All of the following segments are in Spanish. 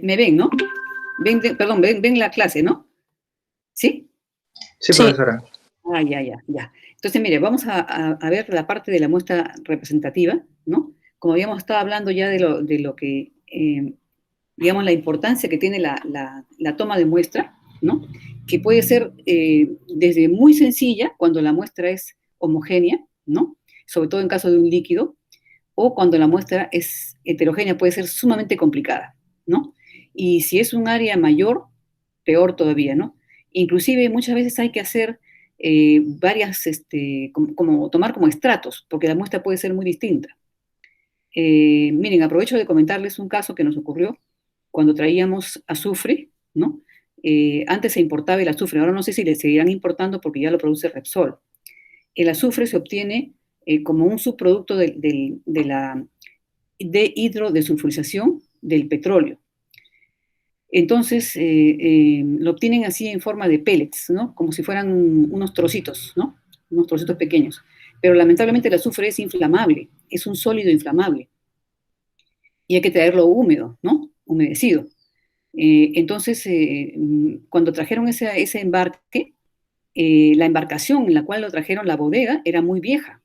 Me ven, ¿no? Perdón, ven la clase, ¿no? ¿Sí? Sí, profesora. Ah, ya. Entonces, mire, vamos a ver la parte de la muestra representativa, ¿no? Como habíamos estado hablando ya de lo que, digamos, la importancia que tiene la toma de muestra, ¿no? Que puede ser desde muy sencilla, cuando la muestra es homogénea, ¿no? Sobre todo en caso de un líquido, o cuando la muestra es heterogénea, puede ser sumamente complicada, ¿no? Y si es un área mayor, peor todavía, ¿no? Inclusive muchas veces hay que hacer varias, como tomar como estratos, porque la muestra puede ser muy distinta. Miren, aprovecho de comentarles un caso que nos ocurrió cuando traíamos azufre, ¿no? Antes se importaba el azufre, ahora no sé si le seguirán importando porque ya lo produce Repsol. El azufre se obtiene como un subproducto de la dehidrodesulfurización del petróleo. Entonces, lo obtienen así en forma de pellets, ¿no? Como si fueran unos trocitos, ¿no? Unos trocitos pequeños. Pero lamentablemente el azufre es inflamable, es un sólido inflamable. Y hay que traerlo húmedo, ¿no? Humedecido. Entonces, cuando trajeron ese embarque, la embarcación en la cual lo trajeron, la bodega, era muy vieja,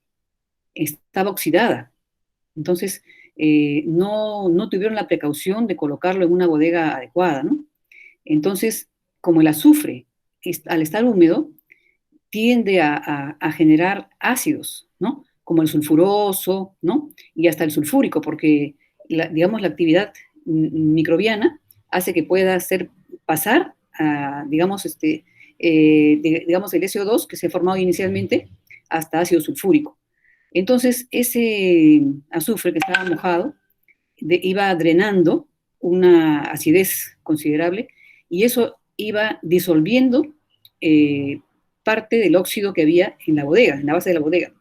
estaba oxidada. Entonces, no tuvieron la precaución de colocarlo en una bodega adecuada, ¿no? Entonces, como el azufre, al estar húmedo, tiende a generar ácidos, ¿no? Como el sulfuroso, ¿no? Y hasta el sulfúrico, porque, digamos, la actividad microbiana hace que pueda hacer pasar a, digamos, digamos, el SO2 que se ha formado inicialmente hasta ácido sulfúrico. Entonces, ese azufre que estaba mojado iba drenando una acidez considerable y eso iba disolviendo parte del óxido que había en la bodega, en la base de la bodega.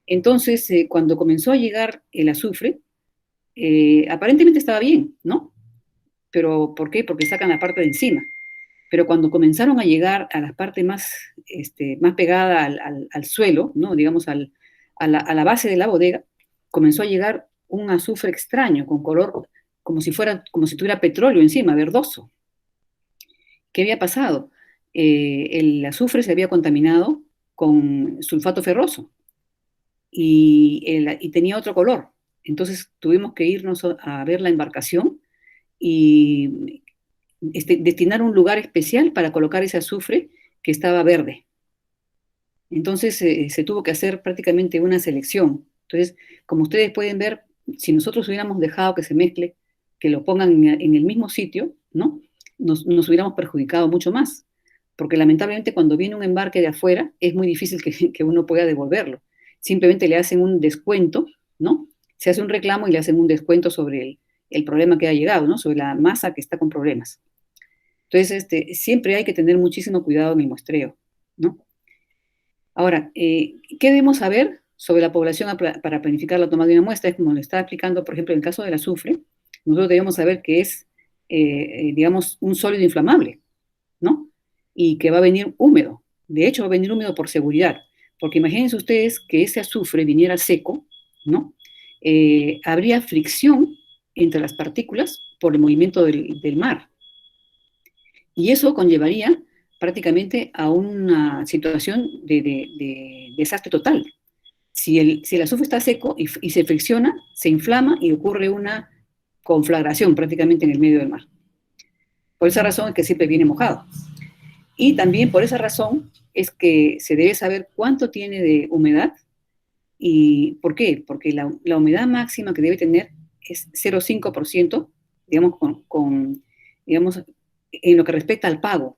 Entonces, cuando comenzó a llegar el azufre, aparentemente estaba bien, ¿no? Pero ¿por qué? Porque sacan la parte de encima. Pero cuando comenzaron a llegar a la parte más, más pegada al suelo, ¿no? Digamos, a la base de la bodega, comenzó a llegar un azufre extraño, con color como si tuviera petróleo encima, verdoso. ¿Qué había pasado? El azufre se había contaminado con sulfato ferroso y tenía otro color. Entonces tuvimos que irnos a ver la embarcación y destinar un lugar especial para colocar ese azufre que estaba verde. Entonces se tuvo que hacer prácticamente una selección. Entonces, como ustedes pueden ver, si nosotros hubiéramos dejado que se mezcle, que lo pongan en el mismo sitio, ¿no? Nos hubiéramos perjudicado mucho más, porque lamentablemente cuando viene un embarque de afuera es muy difícil que uno pueda devolverlo. Simplemente le hacen un descuento, ¿no? Se hace un reclamo y le hacen un descuento sobre el problema que ha llegado, ¿no? Sobre la masa que está con problemas. Entonces, siempre hay que tener muchísimo cuidado en el muestreo, ¿no? Ahora, ¿qué debemos saber sobre la población para planificar la toma de una muestra? Es como lo está explicando, por ejemplo, en el caso del azufre, nosotros debemos saber que es, digamos, un sólido inflamable, ¿no? Y que va a venir húmedo. De hecho, va a venir húmedo por seguridad, porque imagínense ustedes que ese azufre viniera seco, ¿no? Habría fricción entre las partículas por el movimiento del mar. Y eso conllevaría prácticamente a una situación de desastre total. Si el azufre está seco y se fricciona, se inflama y ocurre una conflagración prácticamente en el medio del mar. Por esa razón es que siempre viene mojado. Y también por esa razón es que se debe saber cuánto tiene de humedad. ¿Y por qué? Porque la humedad máxima que debe tener es 0,5%, digamos, digamos, en lo que respecta al pago,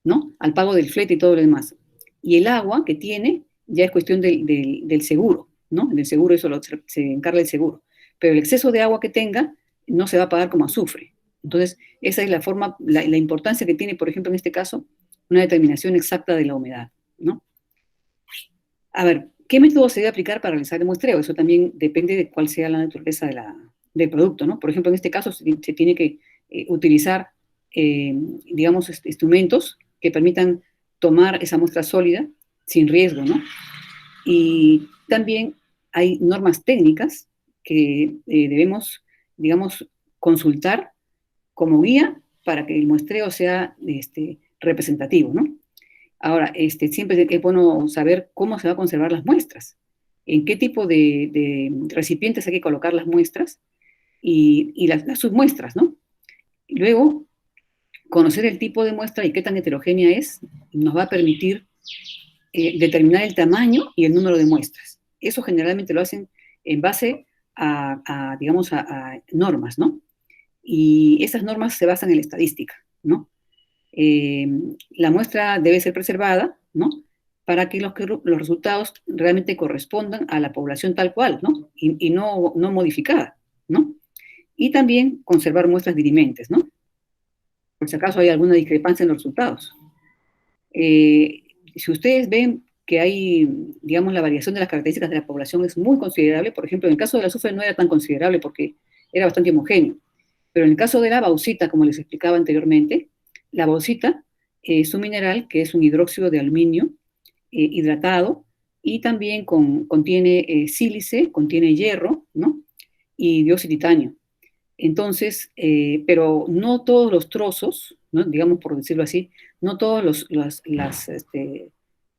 ¿no? Al pago del flete y todo lo demás. Y el agua que tiene ya es cuestión del seguro, ¿no? Del seguro eso se encarga el seguro. Pero el exceso de agua que tenga no se va a pagar como azufre. Entonces, esa es la forma, la importancia que tiene, por ejemplo, en este caso, una determinación exacta de la humedad, ¿no? A ver, ¿qué método se debe aplicar para realizar el muestreo? Eso también depende de cuál sea la naturaleza del producto, ¿no? Por ejemplo, en este caso se tiene que utilizar, digamos, instrumentos que permitan tomar esa muestra sólida sin riesgo, ¿no? Y también hay normas técnicas que debemos, digamos, consultar como guía para que el muestreo sea representativo, ¿no? Ahora, siempre es bueno saber cómo se va a conservar las muestras, en qué tipo de recipientes hay que colocar las muestras y las submuestras, ¿no? Y luego, conocer el tipo de muestra y qué tan heterogénea es, nos va a permitir determinar el tamaño y el número de muestras. Eso generalmente lo hacen en base digamos, a normas, ¿no? Y esas normas se basan en la estadística, ¿no? La muestra debe ser preservada, ¿no? Para que los resultados realmente correspondan a la población tal cual, ¿no? Y no modificada, ¿no? Y también conservar muestras dirimentes, ¿no? Por si acaso hay alguna discrepancia en los resultados. Si ustedes ven que hay, digamos, la variación de las características de la población es muy considerable, por ejemplo, en el caso del azufre no era tan considerable porque era bastante homogéneo, pero en el caso de la bauxita, como les explicaba anteriormente, la bauxita es un mineral que es un hidróxido de aluminio hidratado y también contiene sílice, contiene hierro, ¿no? Y dióxido de titanio. Entonces, pero no todos los trozos, ¿no? Digamos por decirlo así, no todos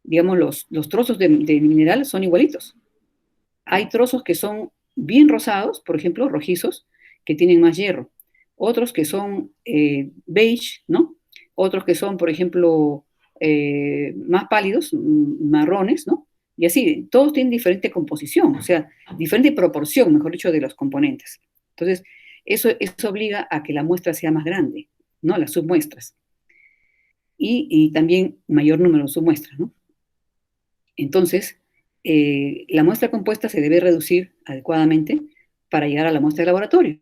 digamos, los trozos de mineral son igualitos. Hay trozos que son bien rosados, por ejemplo, rojizos, que tienen más hierro. Otros que son beige, ¿no? Otros que son, por ejemplo, más pálidos, marrones, ¿no? Y así, todos tienen diferente composición, o sea, diferente proporción, mejor dicho, de los componentes. Entonces, eso obliga a que la muestra sea más grande, ¿no? Las submuestras. Y también mayor número de submuestras, ¿no? Entonces, la muestra compuesta se debe reducir adecuadamente para llegar a la muestra de laboratorio.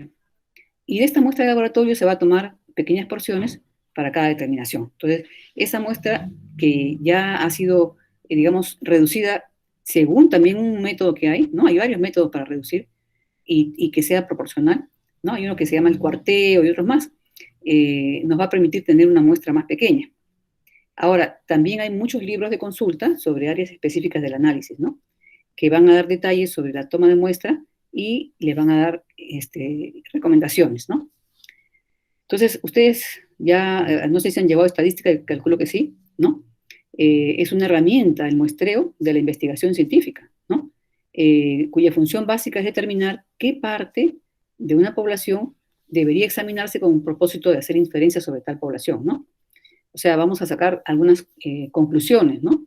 Y de esta muestra de laboratorio se va a tomar pequeñas porciones para cada determinación. Entonces, esa muestra que ya ha sido, digamos, reducida según también un método que hay, ¿no? Hay varios métodos para reducir y que sea proporcional, ¿no? Hay uno que se llama el cuarteo y otros más, nos va a permitir tener una muestra más pequeña. Ahora, también hay muchos libros de consulta sobre áreas específicas del análisis, ¿no? Que van a dar detalles sobre la toma de muestra y le van a dar recomendaciones, ¿no? Entonces, ustedes ya, no sé si han llevado estadística, calculo que sí, ¿no? Es una herramienta, el muestreo de la investigación científica, ¿no? Cuya función básica es determinar qué parte de una población debería examinarse con un propósito de hacer inferencias sobre tal población, ¿no? O sea, vamos a sacar algunas conclusiones, ¿no?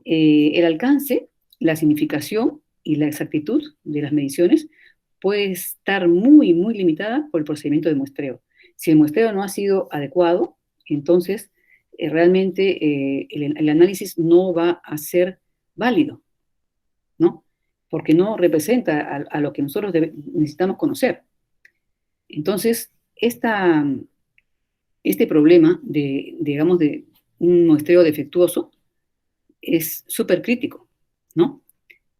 El alcance, la significación y la exactitud de las mediciones puede estar muy, muy limitada por el procedimiento de muestreo. Si el muestreo no ha sido adecuado, entonces realmente el análisis no va a ser válido, ¿no? Porque no representa a lo que nosotros necesitamos conocer. Entonces, este problema digamos, de un muestreo defectuoso es súper crítico, ¿no?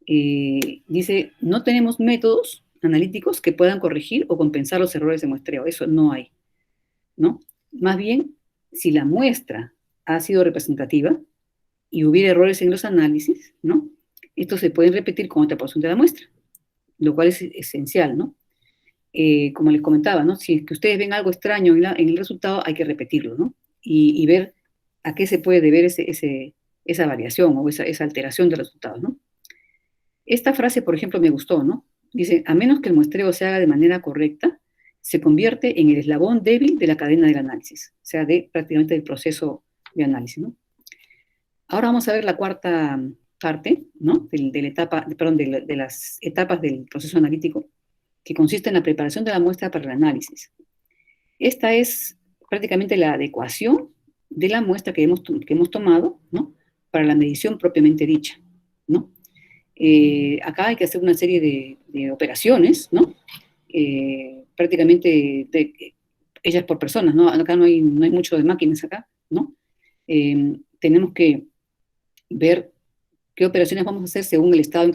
Dice, no tenemos métodos analíticos que puedan corregir o compensar los errores de muestreo, eso no hay, ¿no? Más bien, si la muestra ha sido representativa y hubiera errores en los análisis, ¿no? Estos se pueden repetir con otra porción de la muestra, lo cual es esencial, ¿no? Como les comentaba, ¿no? Si es que ustedes ven algo extraño en el resultado, hay que repetirlo, ¿no? Y ver a qué se puede deber esa variación o esa alteración de resultados, ¿no? Esta frase, por ejemplo, me gustó, ¿no? Dice, a menos que el muestreo se haga de manera correcta, se convierte en el eslabón débil de la cadena del análisis, o sea, prácticamente del proceso de análisis, ¿no? Ahora vamos a ver la cuarta parte, ¿no? De las etapas del proceso analítico, que consiste en la preparación de la muestra para el análisis. Esta es prácticamente la adecuación de la muestra que hemos tomado, ¿no? Para la medición propiamente dicha, ¿no? Acá hay que hacer una serie de operaciones, ¿no? Prácticamente hechas por personas, ¿no? Acá no hay mucho de máquinas acá, ¿no? Tenemos que ver qué operaciones vamos a hacer según el estado en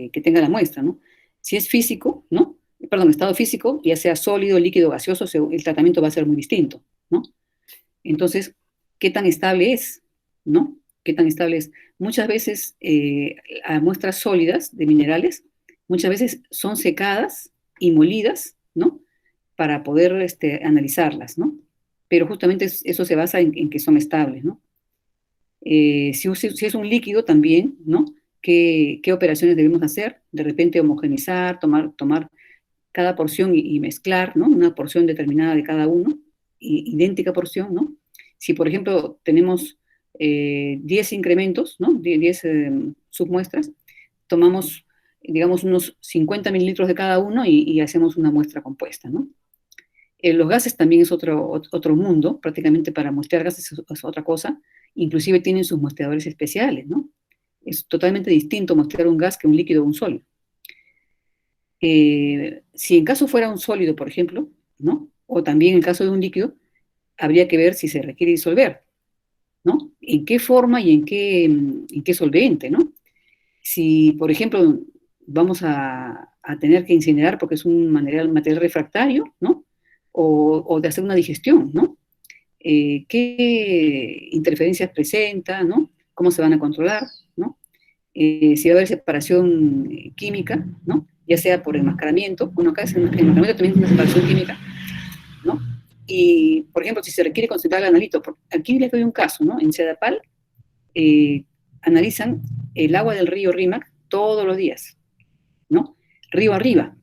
que tenga la muestra, ¿no? Si es físico, ¿no? Perdón, estado físico, ya sea sólido, líquido, gaseoso, el tratamiento va a ser muy distinto, ¿no? Entonces, ¿qué tan estable es? ¿No? ¿Qué tan estable es? Muchas veces, a muestras sólidas de minerales, muchas veces son secadas y molidas, ¿no? para poder analizarlas, ¿no? Pero justamente eso se basa en que son estables, ¿no? Si es un líquido también, ¿no? ¿Qué operaciones debemos hacer? De repente homogenizar, tomar cada porción y mezclar, ¿no? Una porción determinada de cada uno, idéntica porción, ¿no? Si, por ejemplo, tenemos 10 incrementos, ¿no? 10 submuestras, tomamos, digamos, unos 50 mililitros de cada uno y hacemos una muestra compuesta, ¿no? Los gases también es otro mundo, prácticamente para muestrear gases es otra cosa, inclusive tienen sus muestreadores especiales, ¿no? Es totalmente distinto muestrear un gas que un líquido o un sólido. Si en caso fuera un sólido, por ejemplo, ¿no? O también en caso de un líquido, habría que ver si se requiere disolver, ¿no? En qué forma y en qué solvente, ¿no? Si, por ejemplo, vamos a tener que incinerar porque es un material refractario, ¿no? O de hacer una digestión, ¿no? ¿Qué interferencias presenta, ¿no? ¿Cómo se van a controlar, ¿no? Si va a haber separación química, ¿no? Ya sea por enmascaramiento, bueno, acá el enmascaramiento también es una separación química, ¿no? Y, por ejemplo, si se requiere concentrar el analito, aquí les doy un caso, ¿no? En Sedapal eh, analizan el agua del río Rímac todos los días, ¿no? Río arriba.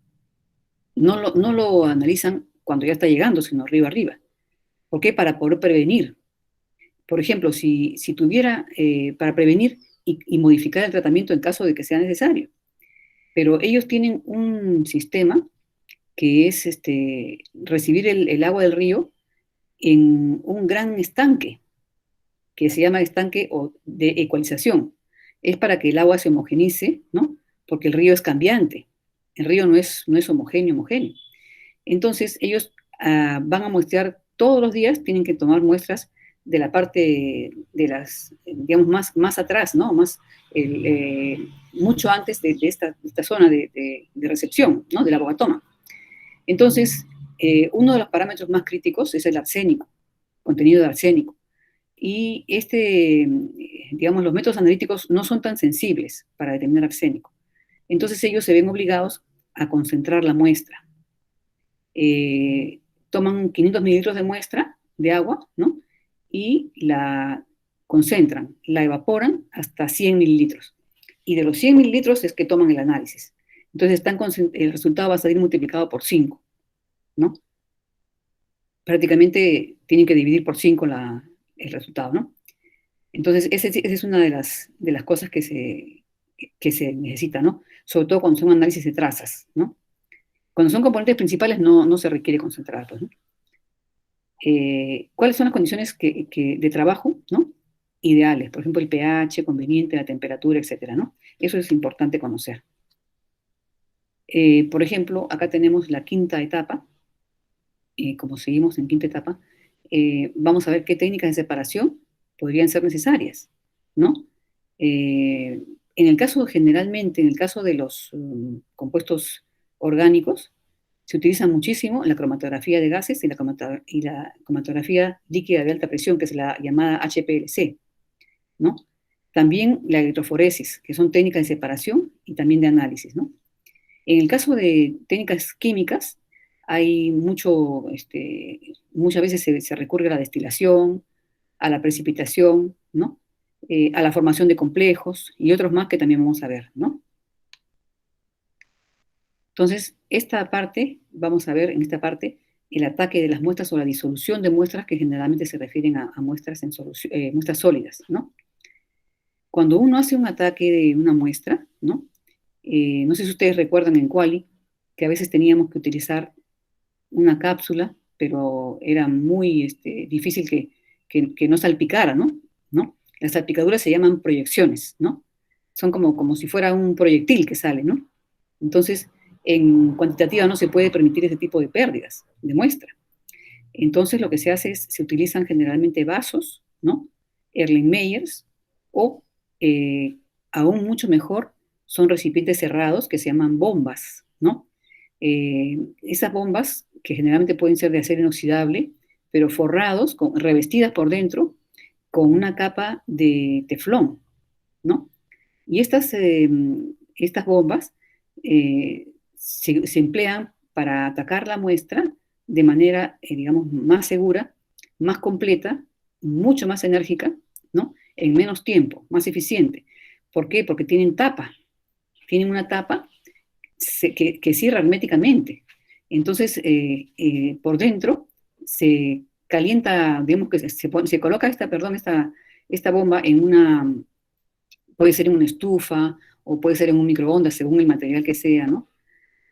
No lo analizan cuando ya está llegando, sino río arriba. ¿Por qué? Para poder prevenir. Por ejemplo, si tuviera para prevenir y modificar el tratamiento en caso de que sea necesario. Pero ellos tienen un sistema que es recibir el agua del río en un gran estanque, que se llama estanque de ecualización. Es para que el agua se homogenice, ¿no? Porque el río es cambiante. El río no es homogéneo. Entonces, ellos van a muestrear todos los días, tienen que tomar muestras de la parte de las, digamos, más atrás, ¿no? Mucho antes de esta zona de recepción, ¿no? De la bogatoma. Entonces, uno de los parámetros más críticos es el arsénico, contenido de arsénico. Y digamos, los métodos analíticos no son tan sensibles para determinar arsénico. Entonces ellos se ven obligados a concentrar la muestra. Toman 500 mililitros de muestra de agua, ¿no? Y la concentran, la evaporan hasta 100 mililitros. Y de los 100 mililitros es que toman el análisis. Entonces el resultado va a salir multiplicado por 5, ¿no? Prácticamente tienen que dividir por 5 el resultado, ¿no? Entonces, esa es una de las cosas que se necesita, ¿no? Sobre todo cuando son análisis de trazas, ¿no? Cuando son componentes principales no se requiere concentrarlos, ¿no? ¿Cuáles son las condiciones de trabajo, ¿no? Ideales? Por ejemplo, el pH conveniente, la temperatura, etcétera, ¿no? Eso es importante conocer. Por ejemplo, acá tenemos la quinta etapa. Como seguimos en quinta etapa, vamos a ver qué técnicas de separación podrían ser necesarias, ¿no? Generalmente, en el caso de los compuestos orgánicos, se utiliza muchísimo la cromatografía de gases y la cromatografía líquida de alta presión, que es la llamada HPLC, ¿no? También la electroforesis, que son técnicas de separación y también de análisis, ¿no? En el caso de técnicas químicas, hay muchas veces se recurre a la destilación, a la precipitación, ¿no? A la formación de complejos y otros más que también vamos a ver, ¿no? Entonces, vamos a ver en esta parte el ataque de las muestras o la disolución de muestras que generalmente se refieren a muestras, muestras sólidas, ¿no? Cuando uno hace un ataque de una muestra, ¿no? No sé si ustedes recuerdan en Quali que a veces teníamos que utilizar una cápsula, pero era muy difícil que no salpicara, ¿no? ¿No? Las salpicaduras se llaman proyecciones, ¿no? Son como si fuera un proyectil que sale, ¿no? Entonces, en cuantitativa no se puede permitir ese tipo de pérdidas de muestra. Entonces, lo que se hace es, se utilizan generalmente vasos, ¿no? Erlenmeyers, o aún mucho mejor, son recipientes cerrados que se llaman bombas, ¿no? Esas bombas, que generalmente pueden ser de acero inoxidable, pero revestidas por dentro con una capa de teflón, ¿no? Y estas bombas se emplean para atacar la muestra de manera, digamos, más segura, más completa, mucho más enérgica, ¿no? En menos tiempo, más eficiente. ¿Por qué? Porque tienen una tapa que cierra herméticamente. Entonces, por dentro se calienta, digamos que se coloca esta bomba en puede ser en una estufa o puede ser en un microondas, según el material que sea, ¿no?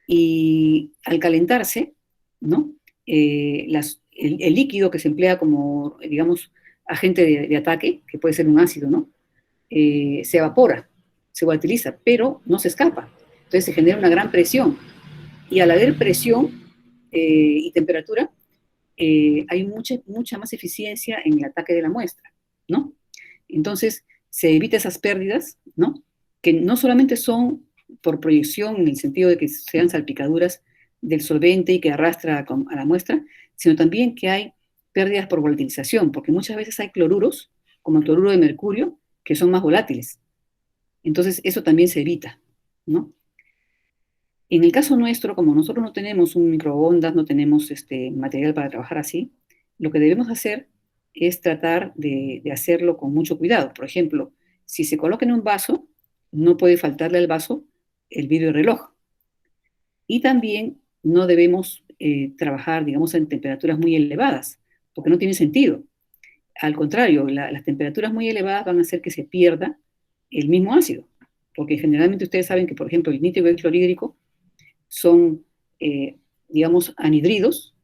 Y al calentarse, ¿no? El líquido que se emplea como, digamos, agente de ataque, que puede ser un ácido, ¿no? Se evapora, se volatiliza, pero no se escapa. Entonces se genera una gran presión. Y al haber presión y temperatura, hay mucha más eficiencia en el ataque de la muestra, ¿no? Entonces se evita esas pérdidas, ¿no? Que no solamente son por proyección en el sentido de que sean salpicaduras del solvente y que arrastra a la muestra, sino también que hay pérdidas por volatilización, porque muchas veces hay cloruros, como el cloruro de mercurio, que son más volátiles. Entonces eso también se evita, ¿no? En el caso nuestro, como nosotros no tenemos un microondas, no tenemos material para trabajar así, lo que debemos hacer es tratar de hacerlo con mucho cuidado. Por ejemplo, si se coloca en un vaso, no puede faltarle al vaso el vidrio reloj. Y también no debemos trabajar, digamos, en temperaturas muy elevadas, porque no tiene sentido. Al contrario, las temperaturas muy elevadas van a hacer que se pierda el mismo ácido, porque generalmente ustedes saben que, por ejemplo, el nítrico y el clorhídrico son, digamos, anhidridos,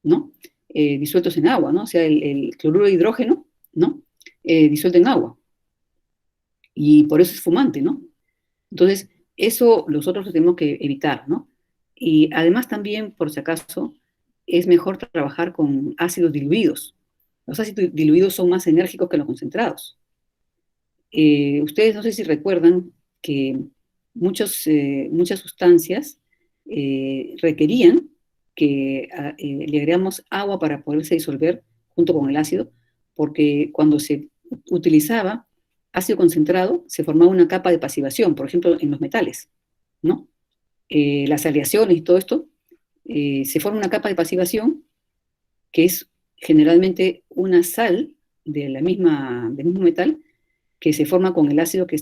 ¿no? Disueltos en agua, ¿no? O sea, el cloruro de hidrógeno, ¿no? Disuelto en agua. Y por eso es fumante, ¿no? Entonces, eso nosotros lo tenemos que evitar, ¿no? Y además también, por si acaso, es mejor trabajar con ácidos diluidos. Los ácidos diluidos son más enérgicos que los concentrados. Ustedes no sé si recuerdan que muchas sustancias requerían que le agregamos agua para poderse disolver junto con el ácido, porque cuando se utilizaba ácido concentrado se formaba una capa de pasivación, por ejemplo, en los metales, ¿no? Las aleaciones y todo esto, se forma una capa de pasivación que es generalmente una sal del mismo metal que se forma con el ácido que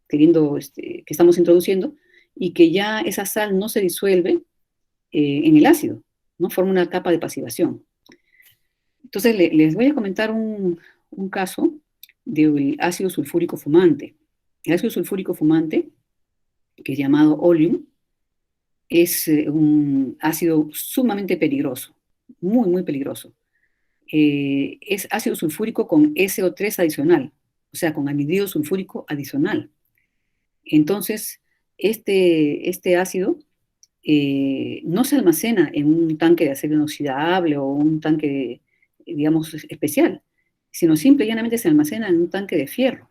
que estamos introduciendo, y que ya esa sal no se disuelve en el ácido, ¿no? Forma una capa de pasivación. Entonces, les voy a comentar un caso del ácido sulfúrico fumante. El ácido sulfúrico fumante, que es llamado oleum, es un ácido sumamente peligroso, muy peligroso. Es ácido sulfúrico con SO3 adicional, o sea, con anhidrido sulfúrico adicional. Entonces, este ácido no se almacena en un tanque de acero inoxidable o un tanque, digamos, especial, sino simple y llanamente se almacena en un tanque de fierro.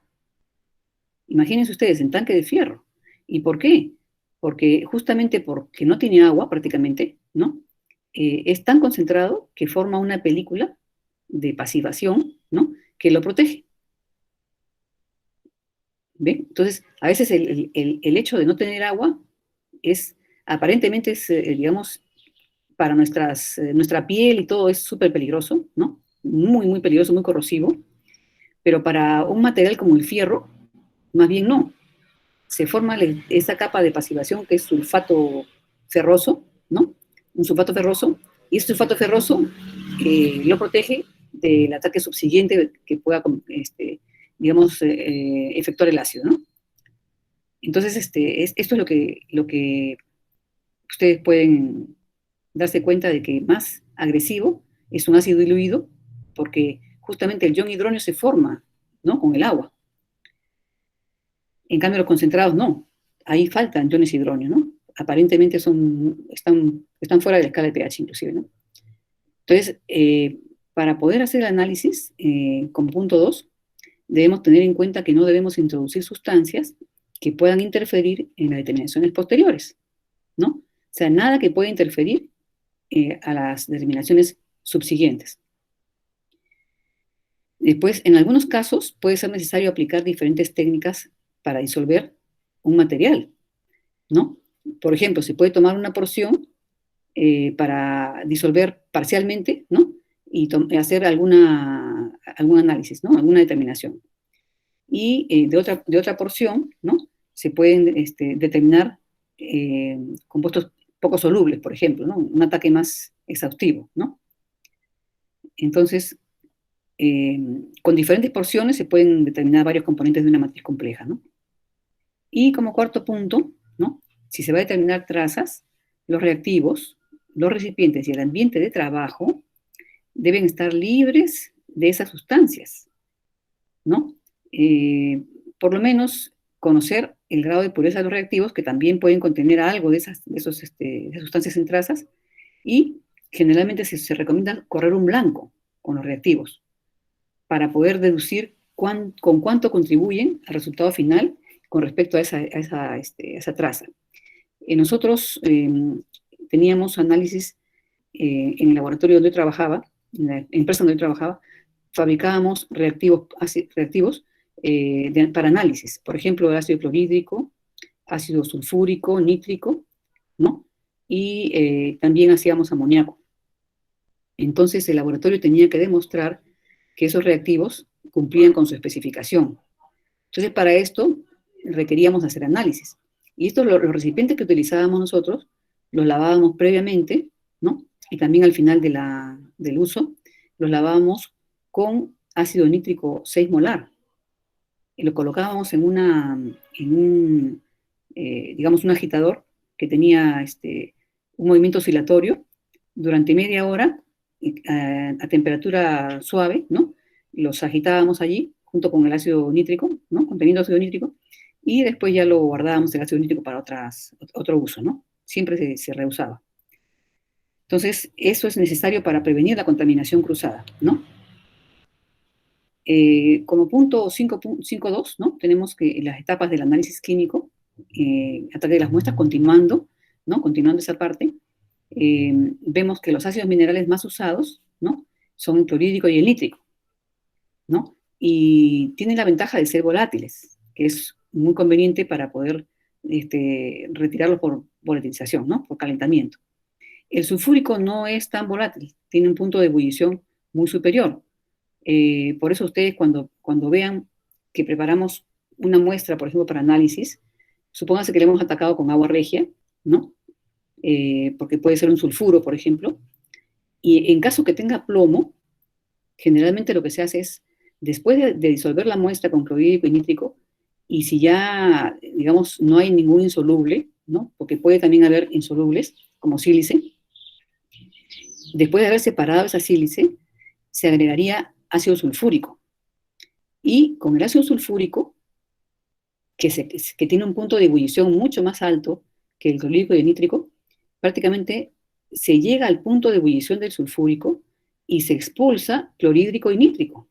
Imagínense ustedes, en tanque de fierro. ¿Y por qué? Porque justamente porque no tiene agua prácticamente, ¿no? Es tan concentrado que forma una película de pasivación, ¿no? Que lo protege. ¿Ve? Entonces, a veces el hecho de no tener agua aparentemente es, digamos, para nuestra piel y todo es súper peligroso, ¿no? Muy peligroso, muy corrosivo, pero para un material como el fierro, más bien no. Se forma esa capa de pasivación que es sulfato ferroso, ¿no? Un sulfato ferroso, y ese sulfato ferroso lo protege del ataque subsiguiente que pueda, digamos, efectuar el ácido, ¿no? Entonces, esto es lo que ustedes pueden darse cuenta de que más agresivo es un ácido diluido, porque justamente el ion hidrógeno se forma, ¿no? Con el agua. En cambio, los concentrados no. Ahí faltan iones hidrógeno, ¿no? Aparentemente están fuera de la escala de pH inclusive, ¿no? Entonces, para poder hacer el análisis, como punto 2, debemos tener en cuenta que no debemos introducir sustancias que puedan interferir en las determinaciones posteriores, ¿no? O sea, nada que pueda interferir a las determinaciones subsiguientes. Después, en algunos casos, puede ser necesario aplicar diferentes técnicas para disolver un material, ¿no? Por ejemplo, se puede tomar una porción para disolver parcialmente, ¿no? Y hacer algún análisis, ¿no? Alguna determinación. Y de otra porción, ¿no? Se pueden determinar compuestos poco solubles, por ejemplo, ¿no? Un ataque más exhaustivo, ¿no? Entonces, con diferentes porciones se pueden determinar varios componentes de una matriz compleja, ¿no? Y como cuarto punto, ¿no? Si se va a determinar trazas, los reactivos, los recipientes y el ambiente de trabajo deben estar libres de esas sustancias, ¿no? Por lo menos conocer el grado de pureza de los reactivos, que también pueden contener algo de esas sustancias en trazas, y generalmente se recomienda correr un blanco con los reactivos para poder deducir con cuánto contribuyen al resultado final con respecto a esa traza. Nosotros teníamos análisis en el laboratorio donde yo trabajaba, en la empresa donde yo trabajaba, fabricábamos reactivos para análisis, por ejemplo, ácido clorhídrico, ácido sulfúrico, nítrico, ¿no? Y también hacíamos amoníaco. Entonces el laboratorio tenía que demostrar que esos reactivos cumplían con su especificación. Entonces para esto requeríamos hacer análisis. Y estos, los recipientes que utilizábamos nosotros, los lavábamos previamente, ¿no? Y también al final del uso, los lavábamos con ácido nítrico 6 molar. Y lo colocábamos en un agitador que tenía un movimiento oscilatorio durante media hora a temperatura suave, ¿no? Los agitábamos allí junto con el ácido nítrico, ¿no? Conteniendo ácido nítrico, y después ya lo guardábamos el ácido nítrico para otro uso, ¿no? Siempre se reusaba. Entonces, eso es necesario para prevenir la contaminación cruzada, ¿no? Como punto 5.2, ¿no? Tenemos que las etapas del análisis clínico, a través de las muestras, continuando, ¿no? Continuando esa parte, vemos que los ácidos minerales más usados, ¿no? Son el clorhídrico y el nítrico, ¿no? Y tienen la ventaja de ser volátiles, que es muy conveniente para poder retirarlos por volatilización, ¿no? Por calentamiento. El sulfúrico no es tan volátil, tiene un punto de ebullición muy superior. Por eso ustedes cuando vean que preparamos una muestra, por ejemplo, para análisis, supónganse que le hemos atacado con agua regia, ¿no? Porque puede ser un sulfuro, por ejemplo, y en caso que tenga plomo, generalmente lo que se hace es, después de disolver la muestra con clorhídrico y nítrico, y si ya, digamos, no hay ningún insoluble, ¿no? Porque puede también haber insolubles, como sílice, después de haber separado esa sílice, se agregaría ácido sulfúrico. Y con el ácido sulfúrico, que tiene un punto de ebullición mucho más alto que el clorhídrico y el nítrico, prácticamente se llega al punto de ebullición del sulfúrico y se expulsa clorhídrico y nítrico.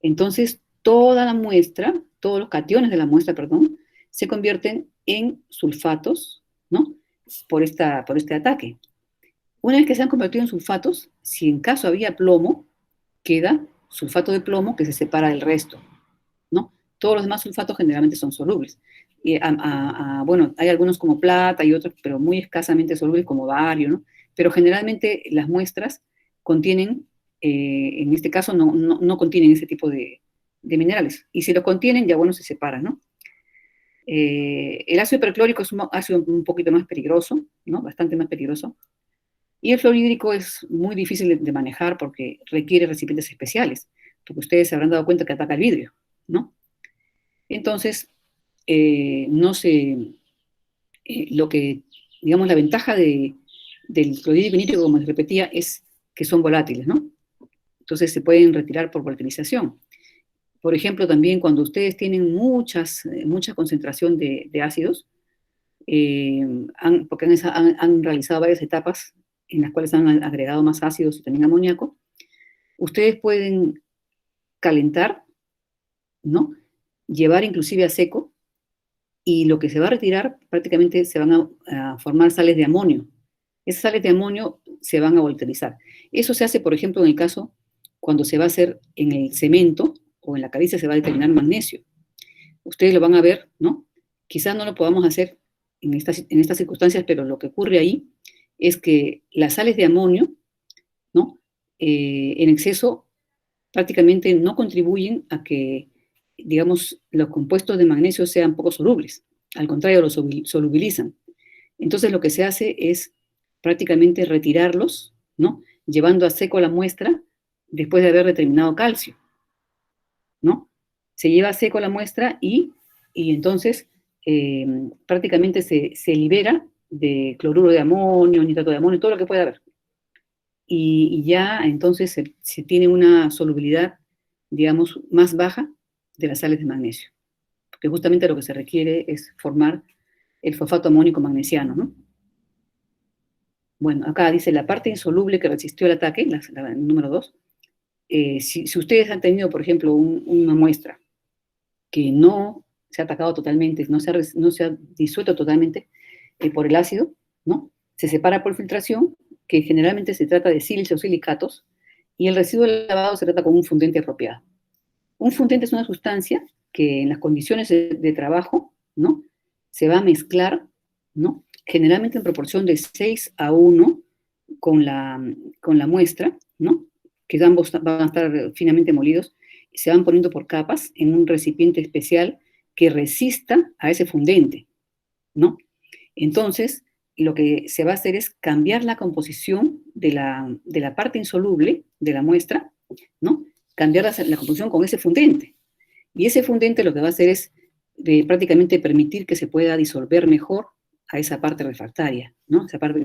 Entonces, toda la muestra, todos los cationes de la muestra, perdón, se convierten en sulfatos, ¿no? Por este ataque. Una vez que se han convertido en sulfatos, si en caso había plomo, queda sulfato de plomo que se separa del resto, ¿no? Todos los demás sulfatos generalmente son solubles. Bueno, hay algunos como plata y otros, pero muy escasamente solubles, como bario, ¿no? Pero generalmente las muestras contienen, en este caso no contienen ese tipo de minerales. Y si los contienen, ya bueno, se separan, ¿no? El ácido perclórico es un ácido un poquito más peligroso, ¿no? Bastante más peligroso. Y el fluorhídrico es muy difícil de manejar porque requiere recipientes especiales, porque ustedes se habrán dado cuenta que ataca el vidrio, ¿no? Entonces, digamos, la ventaja del clorhídrico y nítrico, como les repetía, es que son volátiles, ¿no? Entonces se pueden retirar por volatilización. Por ejemplo, también cuando ustedes tienen mucha concentración de ácidos, porque han realizado varias etapas en las cuales han agregado más ácidos y también amoníaco, ustedes pueden calentar, ¿no? Llevar inclusive a seco, y lo que se va a retirar prácticamente se van a formar sales de amonio. Esas sales de amonio se van a volatilizar. Eso se hace, por ejemplo, en el caso cuando se va a hacer en el cemento o en la caliza se va a determinar magnesio. Ustedes lo van a ver, ¿no? Quizás no lo podamos hacer en estas circunstancias, pero lo que ocurre ahí es que las sales de amonio, ¿no? En exceso prácticamente no contribuyen a que, digamos, los compuestos de magnesio sean poco solubles. Al contrario, los solubilizan. Entonces lo que se hace es prácticamente retirarlos, ¿no? Llevando a seco la muestra después de haber determinado calcio, ¿no? Se lleva a seco la muestra y entonces prácticamente se libera de cloruro de amonio, nitrato de amonio, todo lo que pueda haber. Y ya entonces se tiene una solubilidad, digamos, más baja de las sales de magnesio, porque justamente lo que se requiere es formar el fosfato amónico magnesiano, ¿no? Bueno, acá dice la parte insoluble que resistió el ataque, número 2. Si ustedes han tenido, por ejemplo, una muestra que no se ha atacado totalmente, no se ha disuelto totalmente por el ácido, ¿no? Se separa por filtración, que generalmente se trata de sílices o silicatos, y el residuo del lavado se trata con un fundente apropiado. Un fundente es una sustancia que en las condiciones de trabajo, ¿no? Se va a mezclar, ¿no? Generalmente en proporción de 6:1 con la muestra, ¿no? Que ambos van a estar finamente molidos, y se van poniendo por capas en un recipiente especial que resista a ese fundente, ¿no? Entonces, lo que se va a hacer es cambiar la composición de la parte insoluble de la muestra, ¿no? Cambiar la composición con ese fundente. Y ese fundente lo que va a hacer es prácticamente permitir que se pueda disolver mejor a esa parte refractaria, ¿no? Esa parte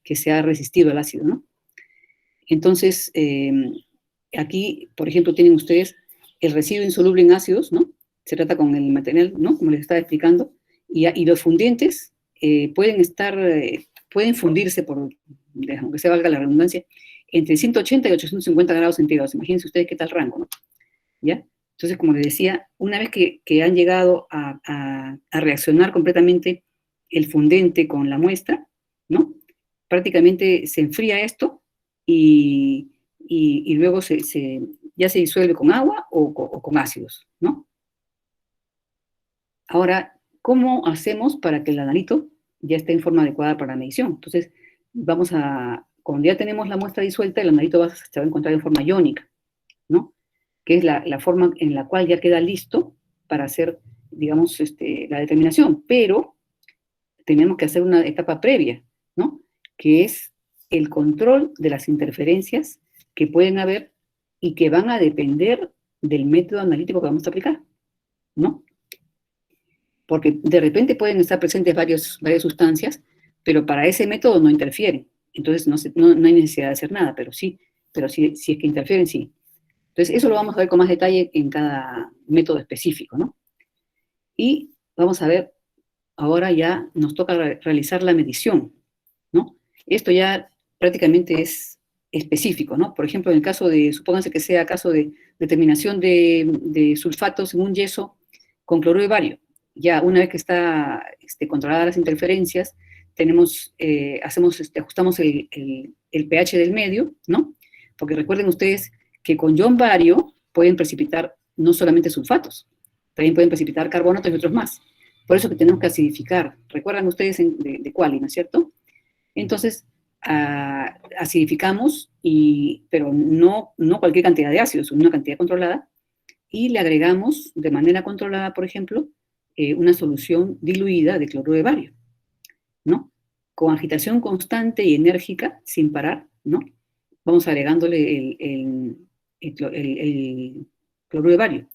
que se ha resistido al ácido, ¿no? Entonces, aquí, por ejemplo, tienen ustedes el residuo insoluble en ácidos, ¿no? Se trata con el material, ¿no? Como les estaba explicando, y los fundientes pueden fundirse aunque se valga la redundancia, entre 180 y 850 grados centígrados. Imagínense ustedes qué tal rango, ¿no? ¿Ya? Entonces, como les decía, una vez que han llegado a reaccionar completamente el fundente con la muestra, ¿no? Prácticamente se enfría esto y luego ya se disuelve con agua o con ácidos, ¿no? Ahora, ¿cómo hacemos para que el analito ya esté en forma adecuada para la medición? Entonces, cuando ya tenemos la muestra disuelta, el analito se va a encontrar en forma iónica, ¿no? Que es la forma en la cual ya queda listo para hacer, digamos, la determinación. Pero tenemos que hacer una etapa previa, ¿no? Que es el control de las interferencias que pueden haber y que van a depender del método analítico que vamos a aplicar, ¿no? Porque de repente pueden estar presentes varias sustancias, pero para ese método no interfieren. Entonces no hay necesidad de hacer nada, pero sí, si es que interfieren, sí. Entonces eso lo vamos a ver con más detalle en cada método específico, ¿no? Y vamos a ver, ahora ya nos toca realizar la medición, ¿no? Esto ya prácticamente es específico, ¿no? Por ejemplo, en el caso supónganse que sea caso de determinación de sulfatos en un yeso con cloruro de bario. Ya una vez que está controladas las interferencias, ajustamos el pH del medio, ¿no? Porque recuerden ustedes que con ion bario pueden precipitar no solamente sulfatos, también pueden precipitar carbonatos y otros más. Por eso que tenemos que acidificar. ¿Recuerdan ustedes de Quali, ¿no es cierto? Entonces, acidificamos, pero no cualquier cantidad de ácidos, una cantidad controlada, y le agregamos de manera controlada, por ejemplo, una solución diluida de cloruro de bario, ¿no? Con agitación constante y enérgica, sin parar, ¿no? Vamos agregándole el cloruro de bario.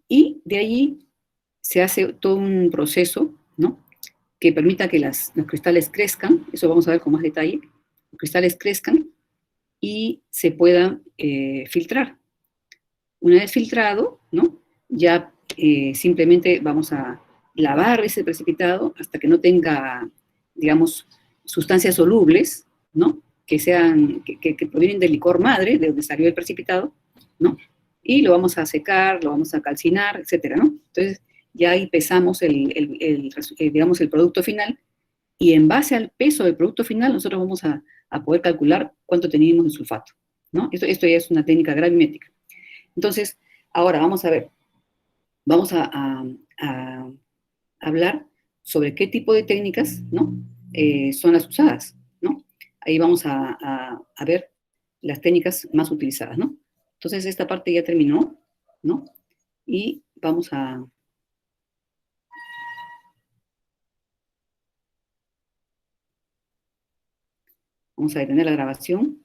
Y de allí se hace todo un proceso, ¿no? Que permita que los cristales crezcan, eso vamos a ver con más detalle, los cristales crezcan y se puedan filtrar. Una vez filtrado, ¿no? Ya simplemente vamos a lavar ese precipitado hasta que no tenga, digamos, sustancias solubles, ¿no? Que provienen del licor madre, de donde salió el precipitado, ¿no? Y lo vamos a secar, lo vamos a calcinar, etcétera, ¿no? Entonces, ya ahí pesamos digamos, el producto final, y en base al peso del producto final, nosotros vamos a poder calcular cuánto teníamos de sulfato, ¿no? Esto ya es una técnica gravimétrica. Entonces, ahora vamos a ver, vamos a hablar sobre qué tipo de técnicas, ¿no? Son las usadas, ¿no? ahí vamos a ver las técnicas más utilizadas, ¿no? Entonces, esta parte ya terminó, ¿no? Y vamos a detener la grabación.